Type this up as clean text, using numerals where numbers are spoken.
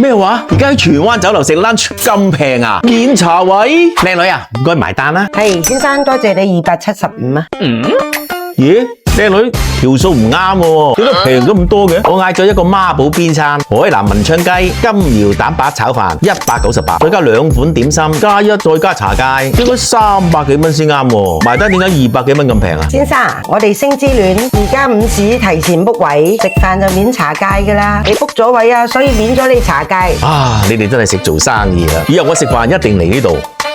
咩話？而家喺荃灣酒樓食 lunch 咁平啊？免茶位，靚女啊，唔該埋單啦。係，先生多謝你275啊。咦？靚女條數唔啱喎，點解平咗咁多嘅？我嗌咗一個孖寶邊餐，海南文昌雞、金瑤蛋白炒飯198，再加2款點心，加一再加茶芥，應該300幾蚊先啱喎。埋單點解200幾蚊咁平啊？先生，我哋星之戀而家午市提前 book 位，食飯就免茶芥㗎啦。你 book 咗位啊，所以免咗你茶芥。啊，你哋真係識做生意啊！以後我食飯一定嚟呢度。